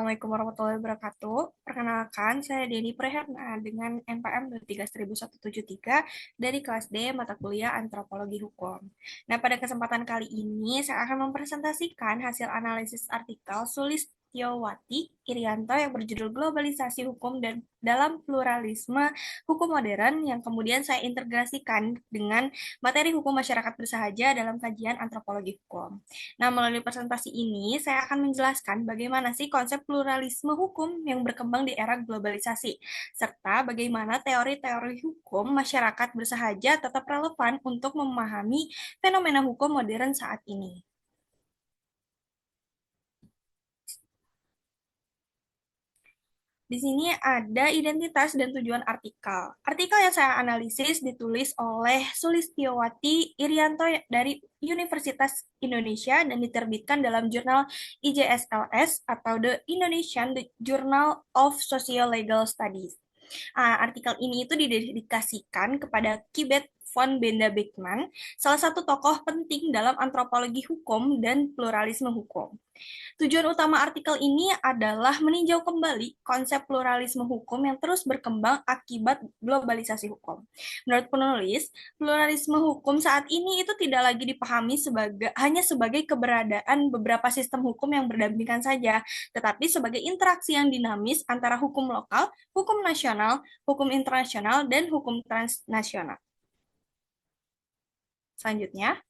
Assalamualaikum warahmatullahi wabarakatuh. Perkenalkan, saya Deni Preherna dengan NPM 23173 dari kelas D mata kuliah Antropologi Hukum. Nah, pada kesempatan kali ini saya akan mempresentasikan hasil analisis artikel Sulistyowati Irianto yang berjudul Globalisasi Hukum dan dalam Pluralisme Hukum Modern yang kemudian saya integrasikan dengan materi hukum masyarakat bersahaja dalam kajian antropologi hukum. Nah, melalui presentasi ini, saya akan menjelaskan bagaimana sih konsep pluralisme hukum yang berkembang di era globalisasi, serta bagaimana teori-teori hukum masyarakat bersahaja tetap relevan untuk memahami fenomena hukum modern saat ini. Di sini ada identitas dan tujuan artikel. Artikel yang saya analisis ditulis oleh Sulistyowati Irianto dari Universitas Indonesia dan diterbitkan dalam jurnal IJSLS atau The Indonesian Journal of Socio-Legal Studies. Artikel ini itu didedikasikan kepada Kibet von Benda Beckman, salah satu tokoh penting dalam antropologi hukum dan pluralisme hukum. Tujuan utama artikel ini adalah meninjau kembali konsep pluralisme hukum yang terus berkembang akibat globalisasi hukum. Menurut penulis, pluralisme hukum saat ini itu tidak lagi dipahami hanya sebagai keberadaan beberapa sistem hukum yang berdampingan saja, tetapi sebagai interaksi yang dinamis antara hukum lokal, hukum nasional, hukum internasional, dan hukum transnasional. Selanjutnya,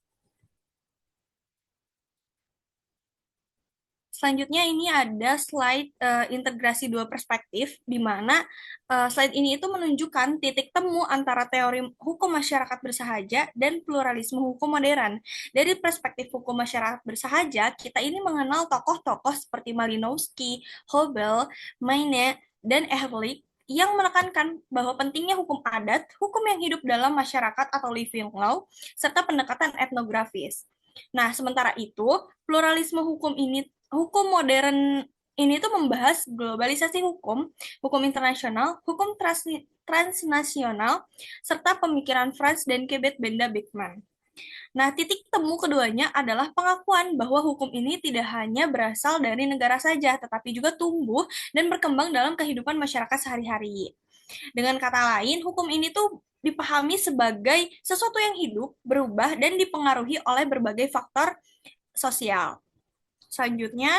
Selanjutnya ini ada slide integrasi dua perspektif, di mana slide ini itu menunjukkan titik temu antara teori hukum masyarakat bersahaja dan pluralisme hukum modern. Dari perspektif hukum masyarakat bersahaja, kita ini mengenal tokoh-tokoh seperti Malinowski, Hobel, Maine, dan Ehrlich yang menekankan bahwa pentingnya hukum adat, hukum yang hidup dalam masyarakat atau living law, serta pendekatan etnografis. Nah, sementara itu, pluralisme hukum modern ini tuh membahas globalisasi hukum, hukum internasional, hukum transnasional, serta pemikiran Franz dan Kebet Benda Beckman. Nah, titik temu keduanya adalah pengakuan bahwa hukum ini tidak hanya berasal dari negara saja, tetapi juga tumbuh dan berkembang dalam kehidupan masyarakat sehari-hari. Dengan kata lain, hukum ini tuh dipahami sebagai sesuatu yang hidup, berubah, dan dipengaruhi oleh berbagai faktor sosial. Selanjutnya,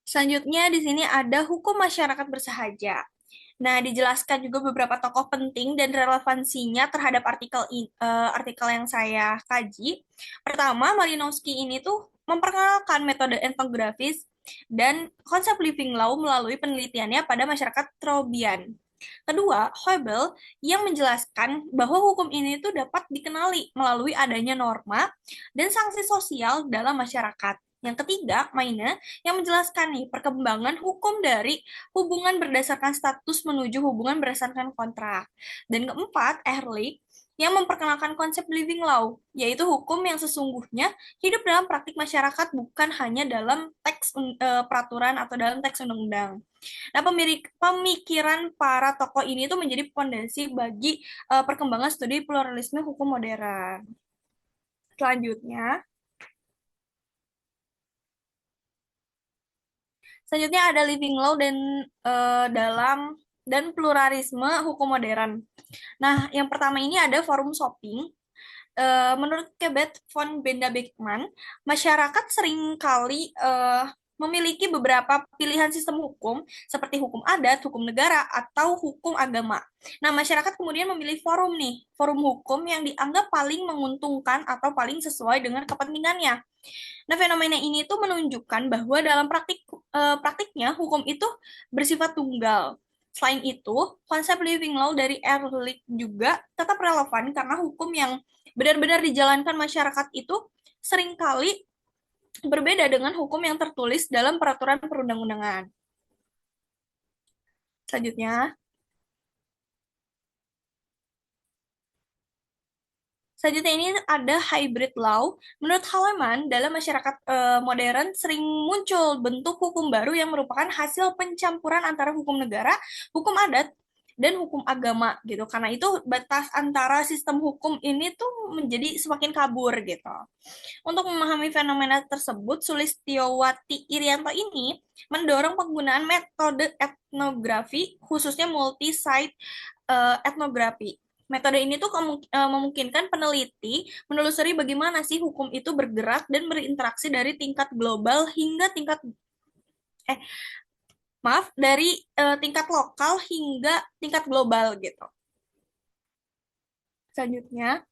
Selanjutnya di sini ada hukum masyarakat bersahaja. Nah, dijelaskan juga beberapa tokoh penting dan relevansinya terhadap artikel yang saya kaji. Pertama, Malinowski ini tuh memperkenalkan metode etnografis dan konsep living law melalui penelitiannya pada masyarakat Trobian. Kedua, Hobel yang menjelaskan bahwa hukum ini tuh dapat dikenali melalui adanya norma dan sanksi sosial dalam masyarakat. Yang ketiga, Maine yang menjelaskan nih perkembangan hukum dari hubungan berdasarkan status menuju hubungan berdasarkan kontrak. Dan keempat, Ehrlich yang memperkenalkan konsep living law, yaitu hukum yang sesungguhnya hidup dalam praktik masyarakat bukan hanya dalam peraturan atau dalam teks undang-undang. Nah, pemikiran para tokoh ini itu menjadi fondasi bagi perkembangan studi pluralisme hukum modern. Selanjutnya, Selanjutnya ada living law dan pluralisme hukum modern. Nah, yang pertama ini ada forum shopping. Menurut Kebet von Benda Beckman, masyarakat seringkali memiliki beberapa pilihan sistem hukum seperti hukum adat, hukum negara, atau hukum agama. Nah, masyarakat kemudian memilih forum hukum yang dianggap paling menguntungkan atau paling sesuai dengan kepentingannya. Nah, fenomena ini tuh menunjukkan bahwa dalam praktiknya hukum itu bersifat tunggal. Selain itu, konsep living law dari Ehrlich juga tetap relevan karena hukum yang benar-benar dijalankan masyarakat itu seringkali berbeda dengan hukum yang tertulis dalam peraturan perundang-undangan. Selanjutnya, Selanjutnya ini ada hybrid law. Menurut Haleman, dalam masyarakat modern sering muncul bentuk hukum baru yang merupakan hasil pencampuran antara hukum negara, hukum adat, dan hukum agama gitu. Karena itu batas antara sistem hukum ini tuh menjadi semakin kabur gitu. Untuk memahami fenomena tersebut, Sulistiowati Irianto ini mendorong penggunaan metode etnografi, khususnya multi-site etnografi. Metode ini tuh memungkinkan peneliti menelusuri bagaimana sih hukum itu bergerak dan berinteraksi dari tingkat global hingga tingkat eh maaf dari tingkat lokal hingga tingkat global gitu. Selanjutnya,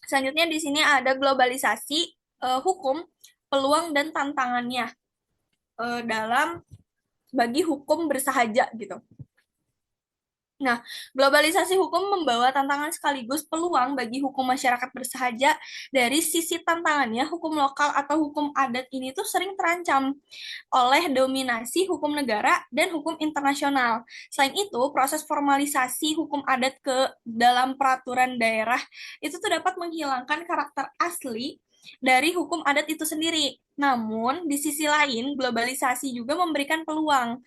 selanjutnya di sini ada globalisasi hukum, peluang dan tantangannya dalam bagi hukum bersahaja gitu. Nah, globalisasi hukum membawa tantangan sekaligus peluang bagi hukum masyarakat bersahaja. Dari sisi tantangannya, hukum lokal atau hukum adat ini tuh sering terancam oleh dominasi hukum negara dan hukum internasional. Selain itu, proses formalisasi hukum adat ke dalam peraturan daerah itu tuh dapat menghilangkan karakter asli dari hukum adat itu sendiri. Namun, di sisi lain, globalisasi juga memberikan peluang.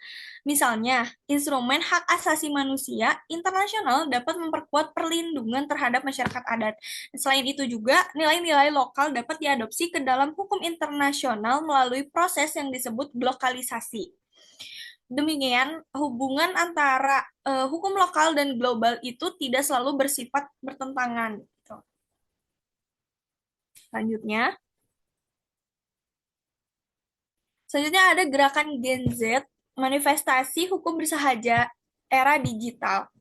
Misalnya, instrumen hak asasi manusia internasional dapat memperkuat perlindungan terhadap masyarakat adat. Selain itu juga, nilai-nilai lokal dapat diadopsi ke dalam hukum internasional melalui proses yang disebut lokalisasi. Demikian, hubungan antara hukum lokal dan global itu tidak selalu bersifat bertentangan. Selanjutnya, selanjutnya ada gerakan Gen Z, manifestasi hukum bersahaja era digital.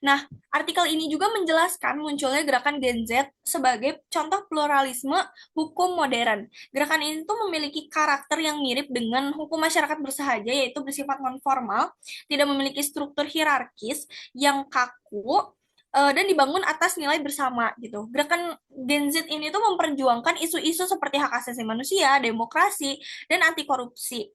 Nah, artikel ini juga menjelaskan munculnya gerakan Gen Z sebagai contoh pluralisme hukum modern. Gerakan ini tuh memiliki karakter yang mirip dengan hukum masyarakat bersahaja, yaitu bersifat nonformal, tidak memiliki struktur hierarkis yang kaku, dan dibangun atas nilai bersama gitu. Gerakan Gen Z ini tuh memperjuangkan isu-isu seperti hak asasi manusia, demokrasi, dan anti korupsi.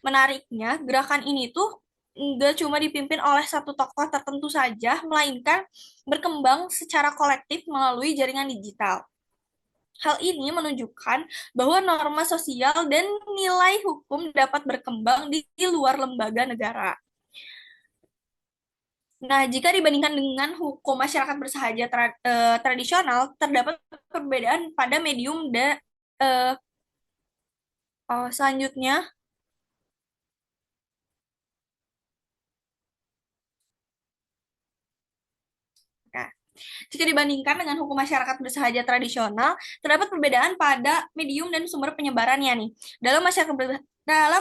Menariknya, gerakan ini tuh nggak cuma dipimpin oleh satu tokoh tertentu saja, melainkan berkembang secara kolektif melalui jaringan digital. Hal ini menunjukkan bahwa norma sosial dan nilai hukum dapat berkembang di luar lembaga negara. Nah, jika dibandingkan dengan hukum masyarakat bersahaja tradisional, terdapat perbedaan pada medium eh, selanjutnya. Nah, jika dibandingkan dengan hukum masyarakat bersahaja tradisional, terdapat perbedaan pada medium dan sumber penyebarannya nih. Dalam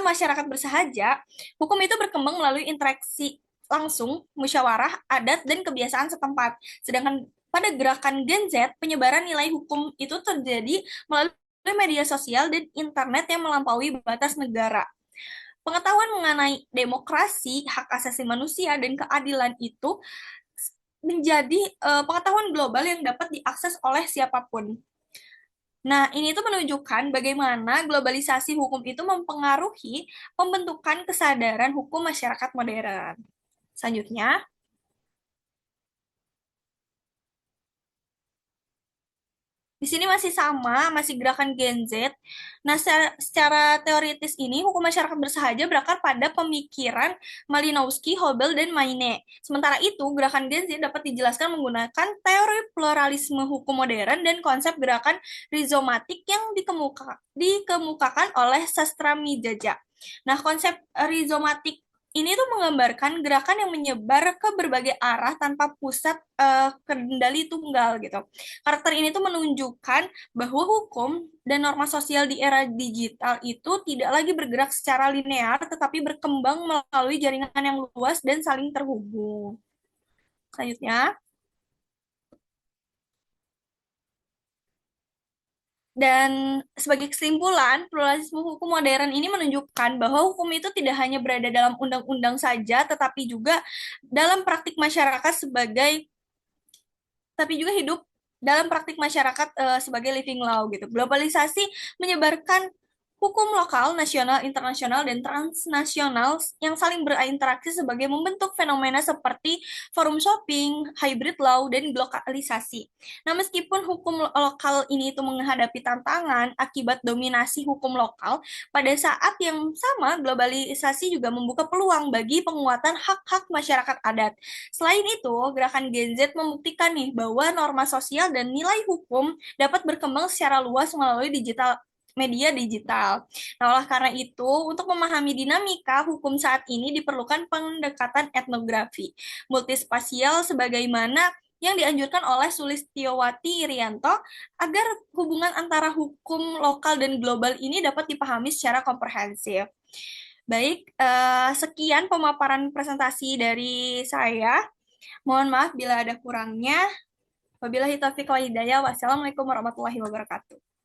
masyarakat bersahaja, hukum itu berkembang melalui interaksi langsung, musyawarah, adat, dan kebiasaan setempat. Sedangkan pada gerakan Gen Z, penyebaran nilai hukum itu terjadi melalui media sosial dan internet yang melampaui batas negara. Pengetahuan mengenai demokrasi, hak asasi manusia, dan keadilan itu menjadi pengetahuan global yang dapat diakses oleh siapapun. Nah, ini tuh menunjukkan bagaimana globalisasi hukum itu mempengaruhi pembentukan kesadaran hukum masyarakat modern. Selanjutnya, di sini masih sama, masih gerakan Gen Z. Nah, secara teoritis ini, hukum masyarakat bersahaja berakar pada pemikiran Malinowski, Hobel, dan Maine. Sementara itu, gerakan Gen Z dapat dijelaskan menggunakan teori pluralisme hukum modern dan konsep gerakan rizomatik yang dikemukakan oleh sastra Mijaja. Nah, konsep rizomatik ini tuh menggambarkan gerakan yang menyebar ke berbagai arah tanpa pusat kendali tunggal gitu. Karakter ini tuh menunjukkan bahwa hukum dan norma sosial di era digital itu tidak lagi bergerak secara linear, tetapi berkembang melalui jaringan yang luas dan saling terhubung. Selanjutnya, dan sebagai kesimpulan, pluralisme hukum modern ini menunjukkan bahwa hukum itu tidak hanya berada dalam undang-undang saja, tetapi juga dalam praktik masyarakat tapi juga hidup dalam praktik masyarakat sebagai living law gitu. Globalisasi menyebarkan hukum lokal, nasional, internasional, dan transnasional yang saling berinteraksi sebagai membentuk fenomena seperti forum shopping, hybrid law, dan globalisasi. Nah, meskipun hukum lokal ini itu menghadapi tantangan akibat dominasi hukum lokal, pada saat yang sama globalisasi juga membuka peluang bagi penguatan hak-hak masyarakat adat. Selain itu, gerakan Gen Z membuktikan nih bahwa norma sosial dan nilai hukum dapat berkembang secara luas melalui media digital. Nah, oleh karena itu, untuk memahami dinamika hukum saat ini diperlukan pendekatan etnografi multispasial sebagaimana yang dianjurkan oleh Sulistyowati Irianto agar hubungan antara hukum lokal dan global ini dapat dipahami secara komprehensif. Baik, sekian pemaparan presentasi dari saya. Mohon maaf bila ada kurangnya. Wabillahi taufiq wal hidayah. Wassalamualaikum warahmatullahi wabarakatuh.